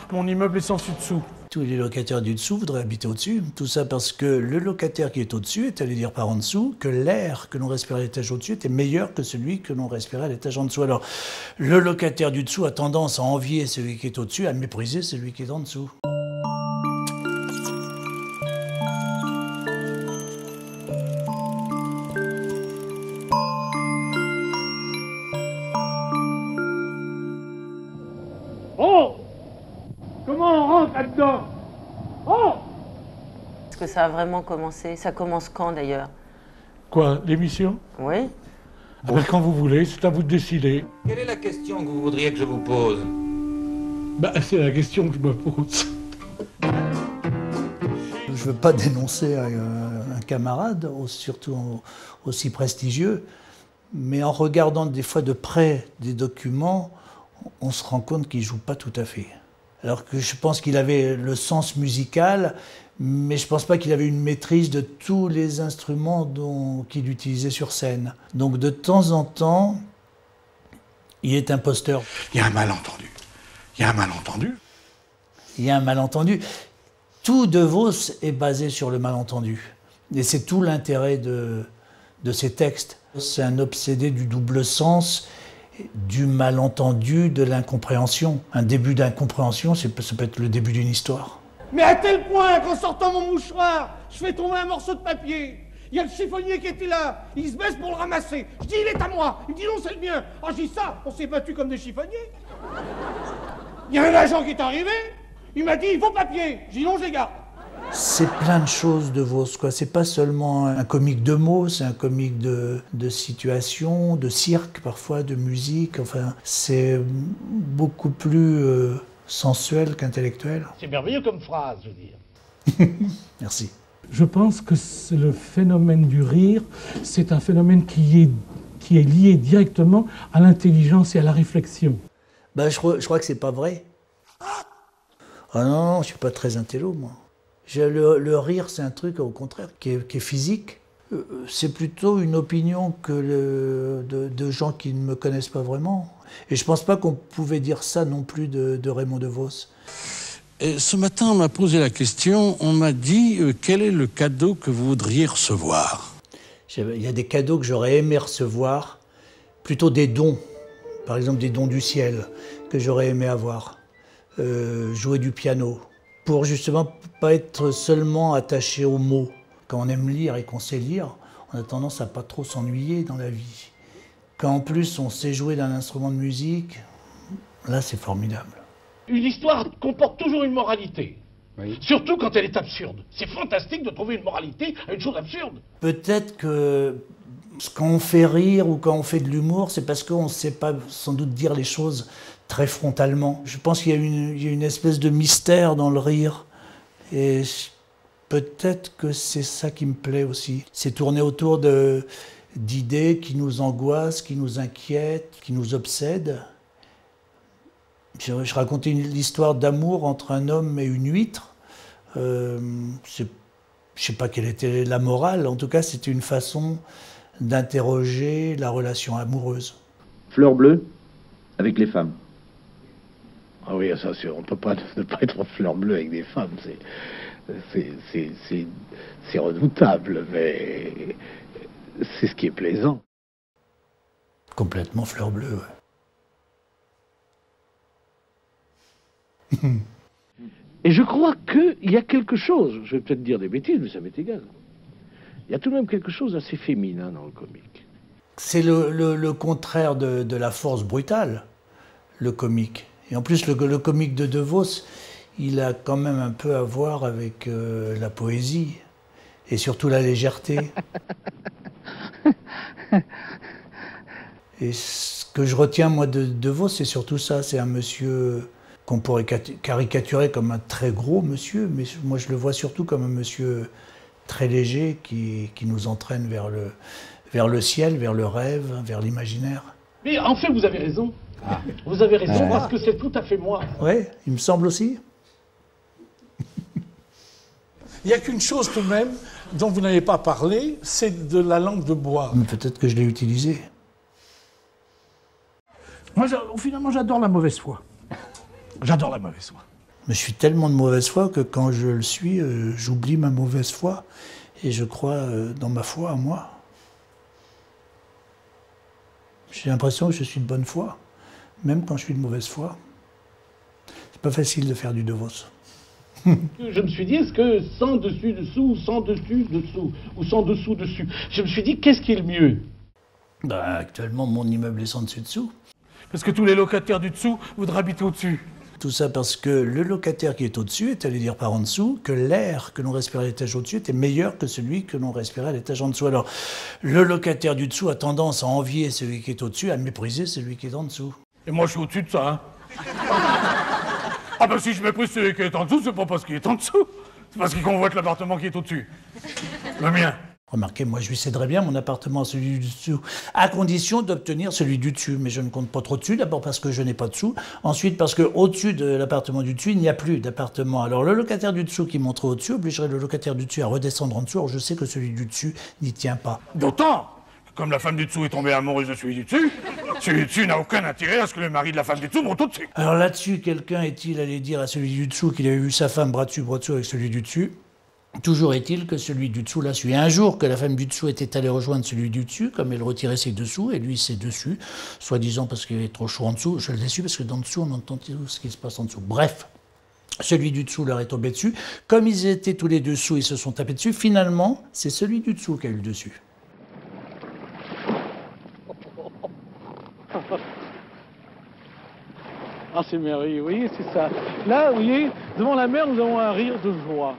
que mon immeuble est sans dessus-dessous. Tous les locataires du dessous voudraient habiter au-dessus. Tout ça parce que le locataire qui est au-dessus est allé dire par en dessous que l'air que l'on respirait à l'étage au-dessus était meilleur que celui que l'on respirait à l'étage en dessous. Alors, le locataire du dessous a tendance à envier celui qui est au-dessus, à mépriser celui qui est en dessous. Oh! Comment on rentre là-dedans? Oh! Est-ce que ça a vraiment commencé? Ça commence quand d'ailleurs? Quoi, l'émission? Oui. Ah ben, quand vous voulez, c'est à vous de décider. Quelle est la question que vous voudriez que je vous pose? Bah, c'est la question que je me pose. Je ne veux pas dénoncer un camarade, surtout aussi prestigieux, mais en regardant des fois de près des documents, on se rend compte qu'il ne joue pas tout à fait. Alors que je pense qu'il avait le sens musical, mais je ne pense pas qu'il avait une maîtrise de tous les instruments qu'il utilisait sur scène. Donc de temps en temps, il est imposteur. Il y a un malentendu. Il y a un malentendu. Il y a un malentendu. Tout De Vos est basé sur le malentendu. Et c'est tout l'intérêt de ses textes. C'est un obsédé du double sens, du malentendu, de l'incompréhension. Un début d'incompréhension, ça peut être le début d'une histoire. Mais à tel point qu'en sortant mon mouchoir, je fais tomber un morceau de papier. Il y a le chiffonnier qui était là, il se baisse pour le ramasser. Je dis, il est à moi. Il me dit, non, c'est le mien. Ah, je dis ça, on s'est battu comme des chiffonniers. Il y a un agent qui est arrivé, il m'a dit, vos papiers. Je dis, non, je les garde. C'est plein de choses De Vos, quoi. C'est pas seulement un comique de mots, c'est un comique de situation, de cirque parfois, de musique. Enfin, c'est beaucoup plus sensuel qu'intellectuel. C'est merveilleux comme phrase, je veux dire. Merci. Je pense que le phénomène du rire, c'est un phénomène qui est lié directement à l'intelligence et à la réflexion. Ben, je crois que c'est pas vrai. Ah non, je suis pas très intello, moi. Le rire, c'est un truc, au contraire, qui est physique. C'est plutôt une opinion de gens qui ne me connaissent pas vraiment. Et je pense pas qu'on pouvait dire ça non plus de Raymond DeVos. Ce matin, on m'a posé la question, on m'a dit quel est le cadeau que vous voudriez recevoir? Il y a des cadeaux que j'aurais aimé recevoir, plutôt des dons. Par exemple, des dons du ciel que j'aurais aimé avoir. Jouer du piano. Pour justement pas être seulement attaché aux mots. Quand on aime lire et qu'on sait lire, on a tendance à pas trop s'ennuyer dans la vie. Quand en plus on sait jouer d'un instrument de musique, là c'est formidable. Une histoire comporte toujours une moralité. Oui. Surtout quand elle est absurde. C'est fantastique de trouver une moralité à une chose absurde. Peut-être que quand on fait rire ou quand on fait de l'humour, c'est parce qu'on ne sait pas sans doute dire les choses très frontalement. Je pense qu'il y a une espèce de mystère dans le rire. Et peut-être que c'est ça qui me plaît aussi. C'est tourner autour d'idées qui nous angoissent, qui nous inquiètent, qui nous obsèdent. Je racontais l'histoire d'amour entre un homme et une huître. Je ne sais pas quelle était la morale. En tout cas, c'était une façon d'interroger la relation amoureuse. Fleur bleue avec les femmes. Ah oui, ça, on ne peut pas ne pas être fleur bleue avec des femmes. C'est redoutable, mais c'est ce qui est plaisant. Complètement fleur bleue, ouais. Et je crois qu'il y a quelque chose, je vais peut-être dire des bêtises, mais ça m'est égal. Il y a tout de même quelque chose d'assez féminin dans le comique. C'est le contraire de la force brutale, le comique. Et en plus, le comique de Vos, il a quand même un peu à voir avec la poésie et surtout la légèreté. Et ce que je retiens, moi, de Vos, c'est surtout ça. C'est un monsieur qu'on pourrait caricaturer comme un très gros monsieur, mais moi, je le vois surtout comme un monsieur très léger qui nous entraîne vers le ciel, vers le rêve, vers l'imaginaire. Mais en fait, vous avez raison. Ah. Vous avez raison, parce que c'est tout à fait moi. Oui, il me semble aussi. Il n'y a qu'une chose tout de même dont vous n'avez pas parlé, c'est de la langue de bois. Mais peut-être que je l'ai utilisée. Moi, finalement, j'adore la mauvaise foi. J'adore la mauvaise foi. Mais je suis tellement de mauvaise foi que quand je le suis, j'oublie ma mauvaise foi et je crois dans ma foi à moi. J'ai l'impression que je suis de bonne foi, même quand je suis de mauvaise foi. C'est pas facile de faire du De Vos. Je me suis dit, est-ce que sans dessus-dessous, ou sans dessus-dessous, ou sans dessous-dessus, je me suis dit, qu'est-ce qui est le mieux? Ben, actuellement, mon immeuble est sans dessus-dessous. Parce que tous les locataires du dessous voudraient habiter au-dessus. Tout ça parce que le locataire qui est au-dessus est allé dire par en dessous que l'air que l'on respirait à l'étage au-dessus était meilleur que celui que l'on respirait à l'étage en dessous. Alors, le locataire du dessous a tendance à envier celui qui est au-dessus, à mépriser celui qui est en dessous. Et moi, je suis au-dessus de ça, hein. Ah ben si je méprise celui qui est en dessous, c'est pas parce qu'il est en dessous. C'est parce qu'il convoite l'appartement qui est au-dessus. Le mien. Remarquez, moi je lui céderais bien mon appartement à celui du dessous, à condition d'obtenir celui du dessus. Mais je ne compte pas trop dessus, d'abord parce que je n'ai pas de sous, ensuite parce qu'au-dessus de l'appartement du dessus, il n'y a plus d'appartement. Alors le locataire du dessous qui monterait au-dessus obligerait le locataire du dessus à redescendre en dessous, alors je sais que celui du dessus n'y tient pas. D'autant, comme la femme du dessous est tombée amoureuse de celui du dessus n'a aucun intérêt à ce que le mari de la femme du dessous monte au-dessus. Alors là-dessus, quelqu'un est-il allé dire à celui du dessous qu'il avait vu sa femme bras dessus avec celui du dessus? Toujours est-il que celui du dessous l'a su. Un jour que la femme du dessous était allée rejoindre celui du dessus, comme elle retirait ses dessous, et lui ses dessus, soi-disant parce qu'il avait trop chaud en dessous, je le déçu parce que dans le dessous on entend tout ce qui se passe en dessous. Bref, celui du dessous leur est tombé dessus. Comme ils étaient tous les dessous, ils se sont tapés dessus. Finalement, c'est celui du dessous qui a eu le dessus. Ah, c'est merveilleux, vous voyez, c'est ça. Là, vous voyez, devant la mer, nous avons un rire de joie.